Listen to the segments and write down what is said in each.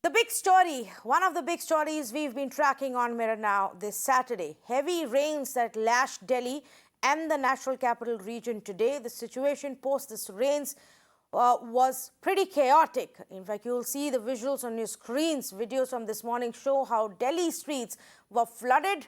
The big story, one of the big stories we've been tracking on Mirror Now this Saturday. Heavy rains that lashed Delhi and the National Capital Region today. The situation post this rains was pretty chaotic. In fact, you'll see the visuals on your screens. Videos from this morning show how Delhi streets were flooded.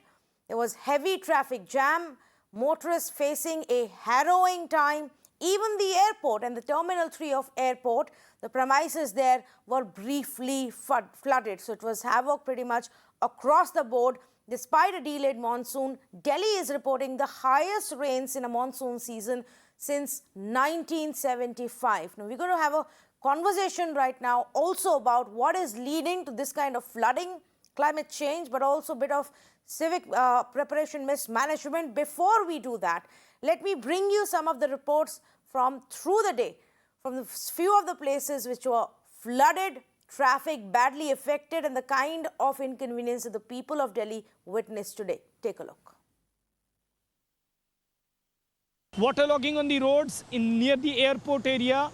There was heavy traffic jam, motorists facing a harrowing time. Even the airport and the Terminal 3 of airport, the premises there were briefly flooded. So it was havoc pretty much across the board. Despite a delayed monsoon, Delhi is reporting the highest rains in a monsoon season since 1975. Now, we're going to have a conversation right now also about what is leading to this kind of flooding, climate change, but also a bit of civic preparation mismanagement. Before we do that, let me bring you some of the reports from through the day, from the few of the places which were flooded, traffic badly affected, and the kind of inconvenience that the people of Delhi witnessed today. Take a look. Waterlogging on the roads near the airport area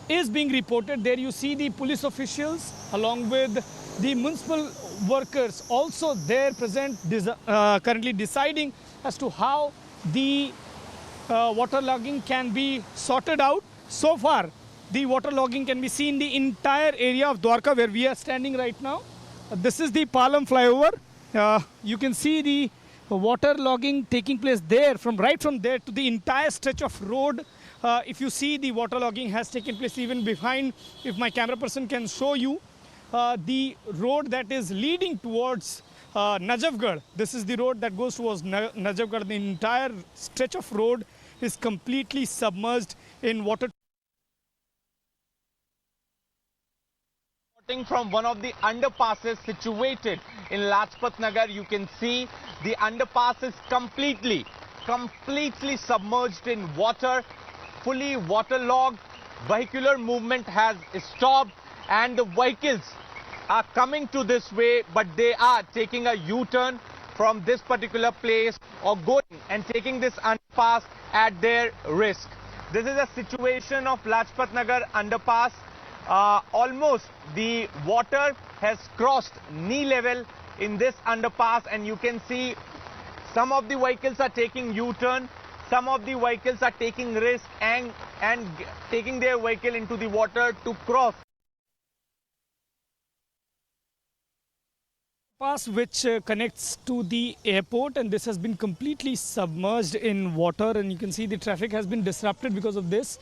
is being reported. There you see the police officials along with the municipal workers also there present, currently deciding as to how the waterlogging can be sorted out. So far, the waterlogging can be seen in the entire area of Dwarka where we are standing right now. This is the Palam flyover. You can see the waterlogging taking place there, right from there to the entire stretch of road. If you see, the waterlogging has taken place even behind, if my camera person can show you, the road that is leading towards Najafgarh. This is the road that goes towards Najafgarh. The entire stretch of road is completely submerged in water. From one of the underpasses situated in Lajpat Nagar, you can see the underpass is completely submerged in water, fully waterlogged. Vehicular movement has stopped and the vehicles are coming to this way, but they are taking a U-turn from this particular place or going and taking this underpass at their risk. This is a situation of Lajpat Nagar underpass. Almost the water has crossed knee level in this underpass, and you can see some of the vehicles are taking U-turn, some of the vehicles are taking risk and taking their vehicle into the water to cross. Pass which connects to the airport, and this has been completely submerged in water, and you can see the traffic has been disrupted because of this.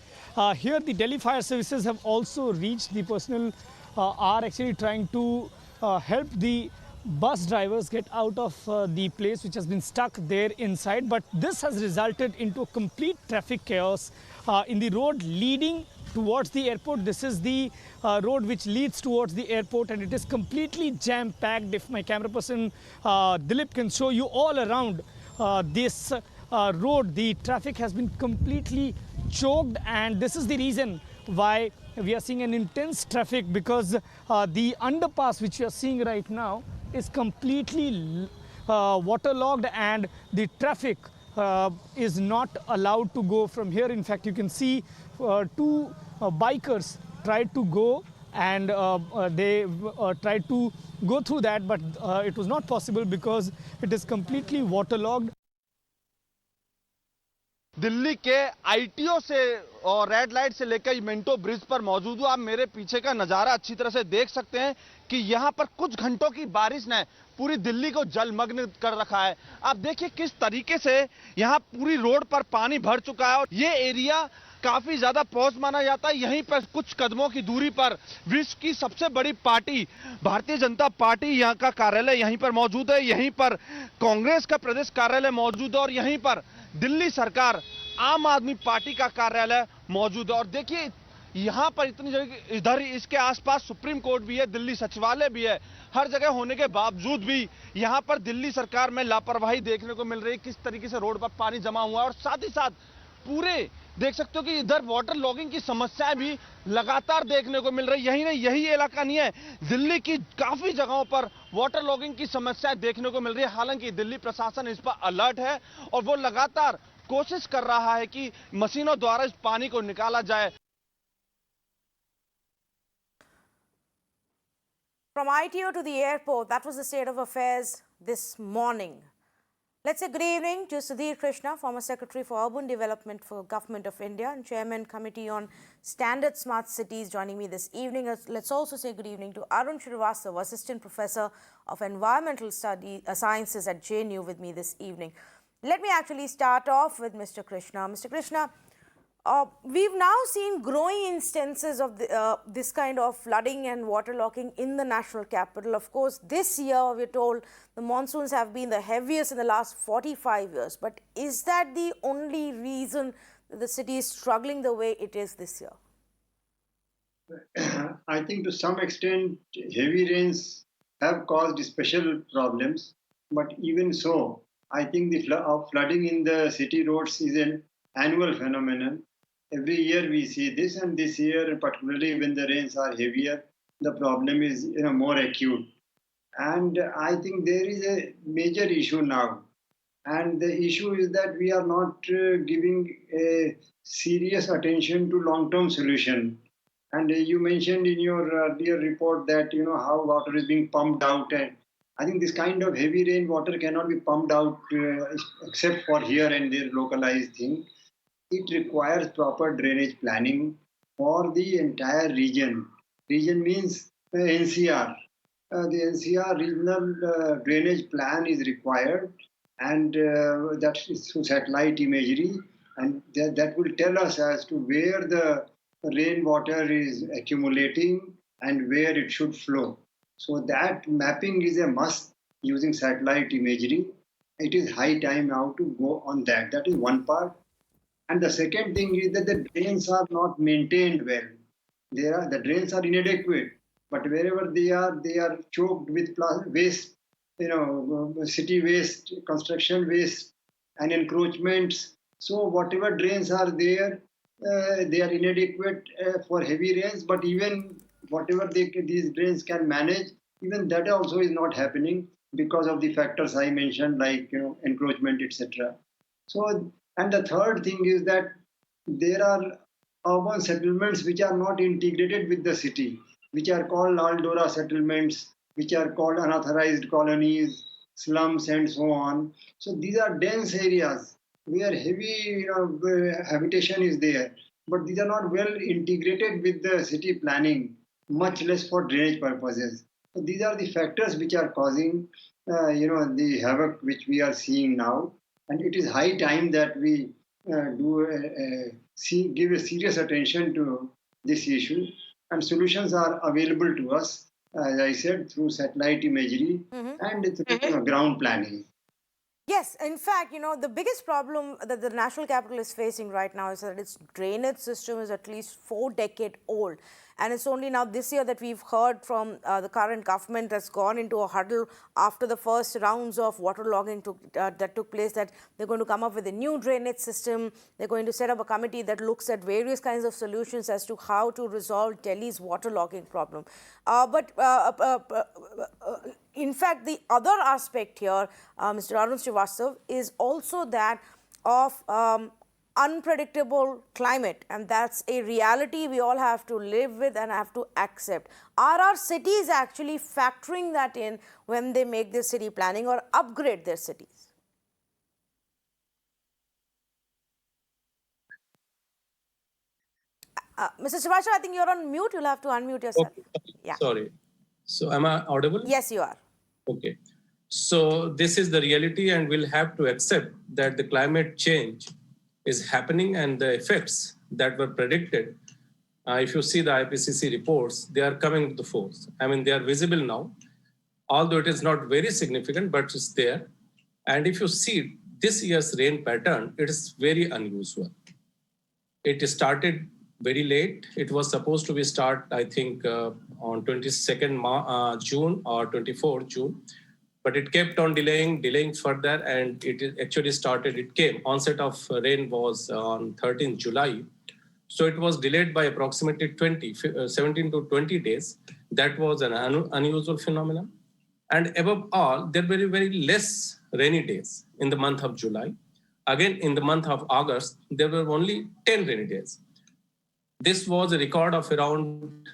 Here the Delhi Fire Services have also reached. The personnel are actually trying to help the bus drivers get out of the place which has been stuck there inside, but this has resulted into a complete traffic chaos in the road leading towards the airport. This is the road which leads towards the airport, and it is completely jam-packed. If my camera person Dilip can show you all around this road, the traffic has been completely choked, and this is the reason why we are seeing an intense traffic, because the underpass which you are seeing right now is completely waterlogged, and the traffic is not allowed to go from here. In fact, you can see two bikers tried to go, and they tried to go through that, but it was not possible because it is completely waterlogged. Delhi के ITO से और red light से लेकर Minto bridge पर मौजूद हूं। आप मेरे पीछे का नजारा अच्छी तरह से देख सकते हैं कि यहां पर कुछ घंटों की बारिश ने पूरी दिल्ली को जलमग्न कर रखा है। आप देखिए किस तरीके से यहां पूरी रोड पर पानी भर चुका है, और ये एरिया काफी ज्यादा पॉज माना जाता है। यहीं पर कुछ कदमों की दूरी पर विश्व की सबसे बड़ी पार्टी भारतीय जनता पार्टी यहां का कार्यालय यहीं पर मौजूद है। यहीं पर कांग्रेस का प्रदेश कार्यालय मौजूद है, और यहीं पर दिल्ली सरकार आम आदमी पार्टी का कार्यालय मौजूद है। और देखिए यहां पर इतनी जगह, इधर इसके आसपास सुप्रीम कोर्ट भी है, दिल्ली सचिवालय भी है। हर जगह होने के बावजूद भी यहां पर दिल्ली सरकार में लापरवाही देखने को मिल रही है। किस तरीके से रोड पर पानी जमा हुआ है, और साथ ही साथ पूरे देख सकते हो कि इधर वाटर लॉगिंग की समस्याएं भी लगातार देखने को मिल रही। यही नहीं, यही इलाका नहीं है, दिल्ली की काफी जगहों पर वाटर लॉगिंग की समस्याएं देखने को मिल रही है। हालांकि दिल्ली प्रशासन इस पर अलर्ट है और वो लगातार कोशिश कर रहा है कि मशीनों द्वारा इस पानी को निकाला जाए। From ITO to the airport, that was the state of affairs this morning. Let's say good evening to Sudhir Krishna, former Secretary for Urban Development for Government of India and Chairman Committee on Standard Smart Cities, joining me this evening. Let's also say good evening to Arun Srivastava, Assistant Professor of Environmental Sciences at JNU, with me this evening. Let me actually start off with Mr. Krishna. Mr. Krishna, we've now seen growing instances of this kind of flooding and waterlogging in the national capital. Of course, this year we're told the monsoons have been the heaviest in the last 45 years. But is that the only reason that the city is struggling the way it is this year? I think to some extent, heavy rains have caused special problems. But even so, I think the flooding in the city roads is an annual phenomenon. Every year we see this, and this year, particularly when the rains are heavier, the problem is more acute. And I think there is a major issue now. And the issue is that we are not giving a serious attention to long-term solution. And you mentioned in your earlier report that how water is being pumped out, and I think this kind of heavy rain water cannot be pumped out except for here and there localized thing. It requires proper drainage planning for the entire region. Region means NCR. The NCR regional drainage plan is required, and that is through satellite imagery, and that will tell us as to where the rainwater is accumulating and where it should flow. So that mapping is a must using satellite imagery. It is high time now to go on that. That is one part. And the second thing is that the drains are not maintained well. The drains are inadequate, but wherever they are choked with waste, city waste, construction waste, and encroachments. So whatever drains are there, they are inadequate for heavy rains. But even whatever these drains can manage, even that also is not happening because of the factors I mentioned, like encroachment, etc. So, and the third thing is that there are urban settlements which are not integrated with the city, which are called Aldora settlements, which are called unauthorized colonies, slums, and so on. So these are dense areas where heavy habitation is there, but these are not well integrated with the city planning, much less for drainage purposes. So these are the factors which are causing the havoc which we are seeing now. And it is high time that we give a serious attention to this issue. And solutions are available to us, as I said, through satellite imagery and through ground planning. Yes, in fact, the biggest problem that the national capital is facing right now is that its drainage system is at least 4 decades old. And it's only now this year that we've heard from the current government that's gone into a huddle after the first rounds of waterlogging that took place, that they're going to come up with a new drainage system. They're going to set up a committee that looks at various kinds of solutions as to how to resolve Delhi's waterlogging problem. In fact, the other aspect here, Mr. Arun Srivastava, is also that of unpredictable climate, and that's a reality we all have to live with and have to accept. Are our cities actually factoring that in when they make their city planning or upgrade their cities? Mr. Srivastava, I think you're on mute. You'll have to unmute yourself. Okay. Yeah. Sorry. So am I audible? Yes, you are. Okay. So this is the reality, and we'll have to accept that the climate change is happening, and the effects that were predicted, if you see the IPCC reports, they are coming to the force. I mean, they are visible now, although it is not very significant, but it's there. And if you see this year's rain pattern, it is very unusual. It started very late. It was supposed to be start, I think, on 22nd June or 24th June. But it kept on delaying further, and it actually started, it came, onset of rain was on 13th July. So it was delayed by approximately 17 to 20 days. That was an unusual phenomenon. And above all, there were very less rainy days in the month of July. Again, in the month of August, there were only 10 rainy days. This was a record of around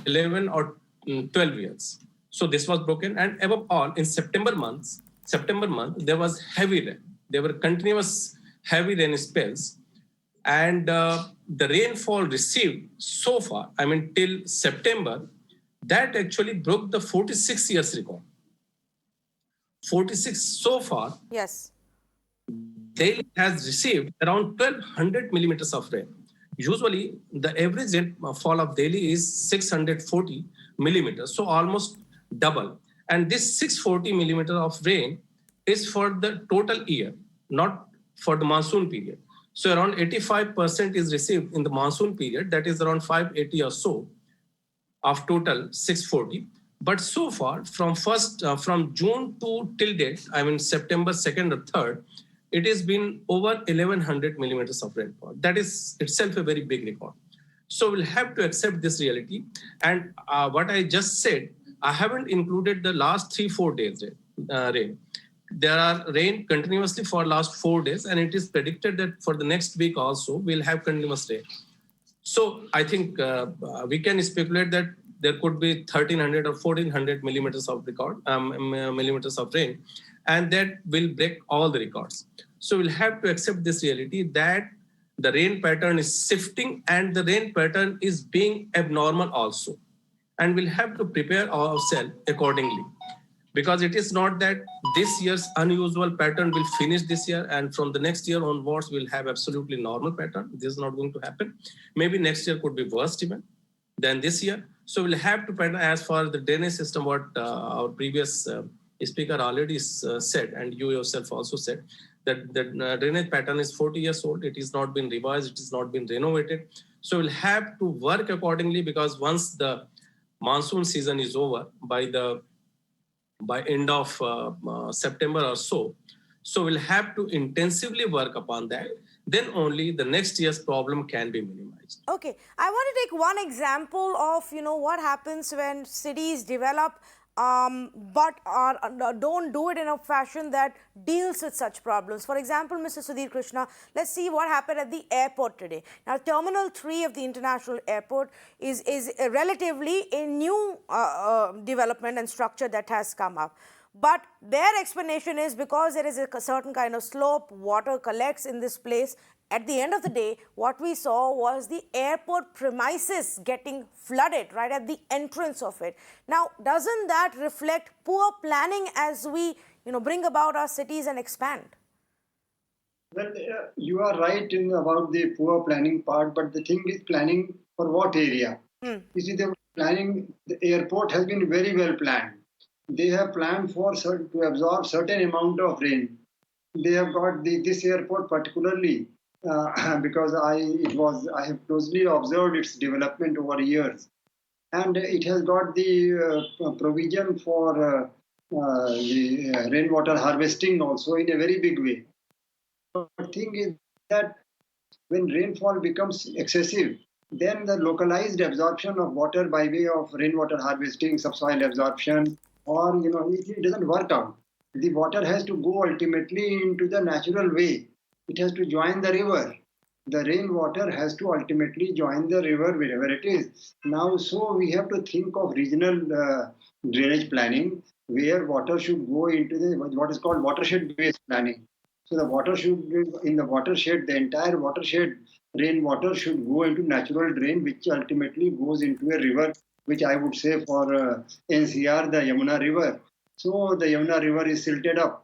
11 or 12 years. So this was broken, and above all, in September month, there was heavy rain. There were continuous heavy rain spells, and the rainfall received so far, I mean till September, that actually broke the 46 years record. 46 so far. Yes. Delhi has received around 1200 millimeters of rain. Usually, the average rainfall of Delhi is 640 millimeters, so almost double. And this 640 millimeter of rain is for the total year, not for the monsoon period. So around 85% is received in the monsoon period, that is around 580 or so of total 640. But so far, from June to till date, I mean September 2nd or 3rd, it has been over 1100 millimeters of rainfall. That is itself a very big record. So we'll have to accept this reality. And what I just said, I haven't included the last 3-4 days rain. There are rain continuously for last 4 days, and it is predicted that for the next week also we'll have continuous rain. So I think we can speculate that there could be 1300 or 1400 millimeters of millimeters of rain, and that will break all the records. So we'll have to accept this reality that the rain pattern is shifting and the rain pattern is being abnormal also. And we'll have to prepare ourselves accordingly, because it is not that this year's unusual pattern will finish this year and from the next year onwards we'll have absolutely normal pattern. This is not going to happen. Maybe next year could be worse even than this year. So we'll have to pattern as far as the drainage system, what our previous speaker already said, and you yourself also said, that the drainage pattern is 40 years old. It has not been revised. It has not been renovated. So we'll have to work accordingly, because once the monsoon season is over by end of September or so we'll have to intensively work upon that. Then only the next year's problem can be minimized. Okay, I want to take one example of, what happens when cities develop but don't do it in a fashion that deals with such problems. For example, Mr. Sudhir Krishna, let's see what happened at the airport today. Now, Terminal 3 of the International Airport is relatively a new development and structure that has come up. But their explanation is because there is a certain kind of slope, water collects in this place. At the end of the day, what we saw was the airport premises getting flooded right at the entrance of it. Now, doesn't that reflect poor planning as we, bring about our cities and expand? Well, you are right about the poor planning part, but the thing is planning for what area? You see, the airport has been very well planned. They have planned to absorb certain amount of rain. They have got this airport particularly because I have closely observed its development over years, and it has got the provision for the rainwater harvesting also in a very big way. But the thing is that when rainfall becomes excessive, then the localized absorption of water by way of rainwater harvesting, subsoil absorption, or it doesn't work out. The water has to go ultimately into the natural way. It has to join the river. The rainwater has to ultimately join the river wherever it is. Now, so we have to think of regional drainage planning, where water should go into what is called watershed-based planning. So the entire watershed rainwater should go into natural drain, which ultimately goes into a river, which I would say for NCR, the Yamuna River. So the Yamuna River is silted up.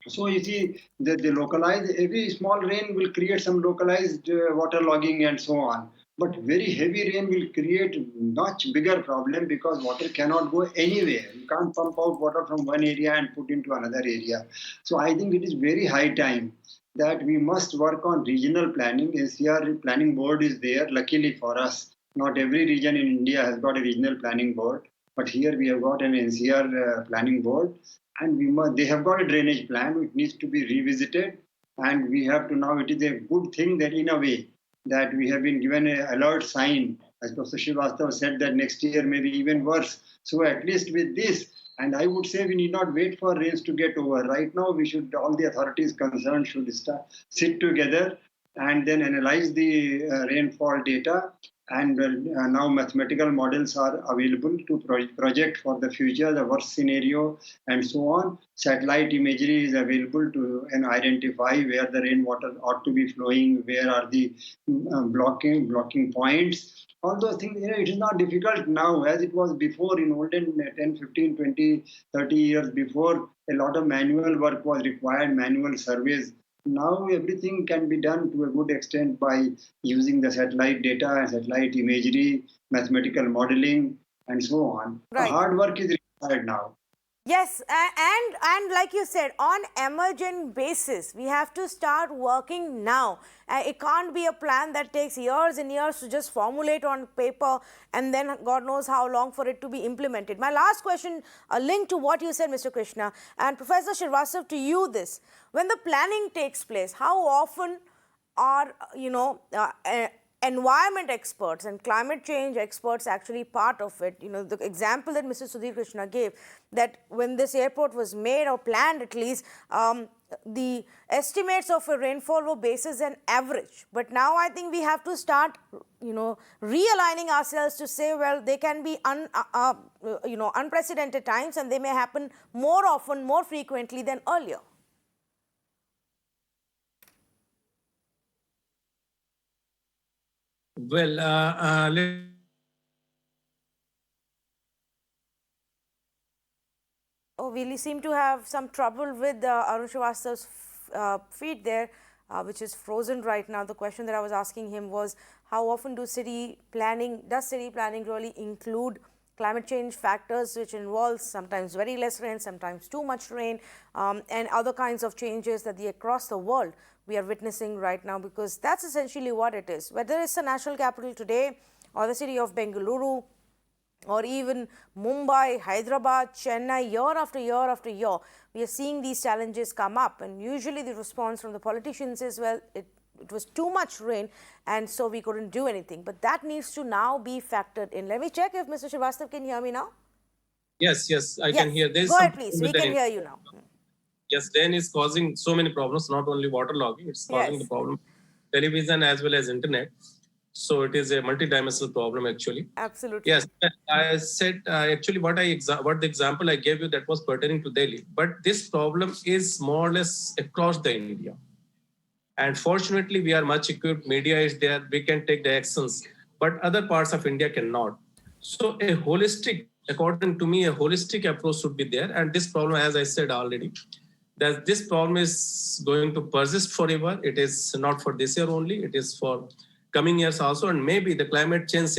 So you see, the localized, every small rain will create some localized waterlogging and so on. But very heavy rain will create much bigger problem, because water cannot go anywhere. You can't pump out water from one area and put into another area. So I think it is very high time that we must work on regional planning. NCR Planning Board is there, luckily for us. Not every region in India has got a regional planning board, but here we have got an NCR planning board, and they have got a drainage plan which needs to be revisited. And we have to now, it is a good thing that in a way that we have been given an alert sign, as Professor Srivastava said, that next year may be even worse. So at least with this, and I would say we need not wait for rains to get over. Right now, all the authorities concerned should sit together and then analyze the rainfall data and now mathematical models are available to project for the future, the worst scenario, and so on. Satellite imagery is available to and identify where the rainwater ought to be flowing, where are the blocking points. All those things, it is not difficult now as it was before in olden 10, 15, 20, 30 years before. A lot of manual work was required, manual surveys. Now everything can be done to a good extent by using the satellite data and satellite imagery, mathematical modeling, and so on. Right. Hard work is required now. Yes, and like you said, on emergent basis, we have to start working now. It can't be a plan that takes years and years to just formulate on paper and then God knows how long for it to be implemented. My last question, a link to what you said, Mr. Krishna, and Professor Srivastava, to you this. When the planning takes place, how often are, environment experts and climate change experts actually part of it? The example that Mr. Sudhir Krishna gave, that when this airport was made or planned at least, the estimates of a rainfall were basis an average. But now I think we have to start, realigning ourselves to say, well, they can be unprecedented times and they may happen more often, more frequently than earlier. Well, We seem to have some trouble with Arun Srivastava's feed there, which is frozen right now. The question that I was asking him was, how often does city planning really include climate change factors, which involves sometimes very less rain, sometimes too much rain, and other kinds of changes that across the world we are witnessing right now, because that's essentially what it is. Whether it's the national capital today or the city of Bengaluru, or even Mumbai, Hyderabad, Chennai, year after year after year, we are seeing these challenges come up. And usually the response from the politicians is, well, it was too much rain and so we couldn't do anything. But that needs to now be factored in. Let me check if Mr. Srivastava can hear me now. yes, I can hear. Go ahead, please. We can hear you now. Yes, rain is causing so many problems, not only waterlogging, it's causing the problem television as well as internet. So it is a multi-dimensional problem actually. Absolutely. Yes, I said actually what the example I gave you, that was pertaining to Delhi. But this problem is more or less across the India. And fortunately, we are much equipped, media is there, we can take the actions, but other parts of India cannot. So according to me, a holistic approach should be there. And this problem, as I said already, that this problem is going to persist forever. It is not for this year only, it is for coming years also, and maybe the climate change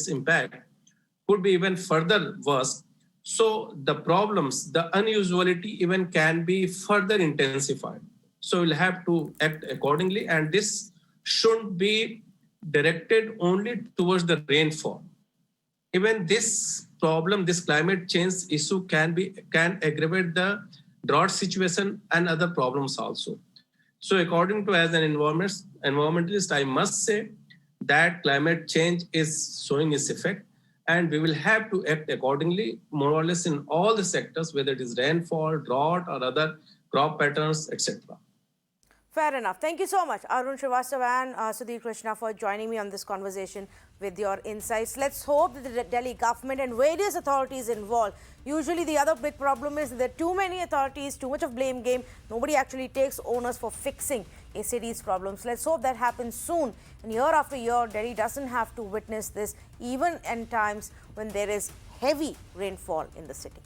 impact could be even further worse. So the problems, the unusuality even can be further intensified. So we'll have to act accordingly, and this shouldn't be directed only towards the rainfall. Even this problem, this climate change issue can aggravate the drought situation and other problems also. So according to, as an environmentalist, I must say that climate change is showing its effect, and we will have to act accordingly, more or less in all the sectors, whether it is rainfall, drought, or other crop patterns, etc. Fair enough. Thank you so much, Arun Srivastava and Sudhir Krishna, for joining me on this conversation with your insights. Let's hope that the Delhi government and various authorities involved. Usually the other big problem is that there are too many authorities, too much of blame game. Nobody actually takes onus for fixing a city's problems. Let's hope that happens soon. And year after year, Delhi doesn't have to witness this, even in times when there is heavy rainfall in the city.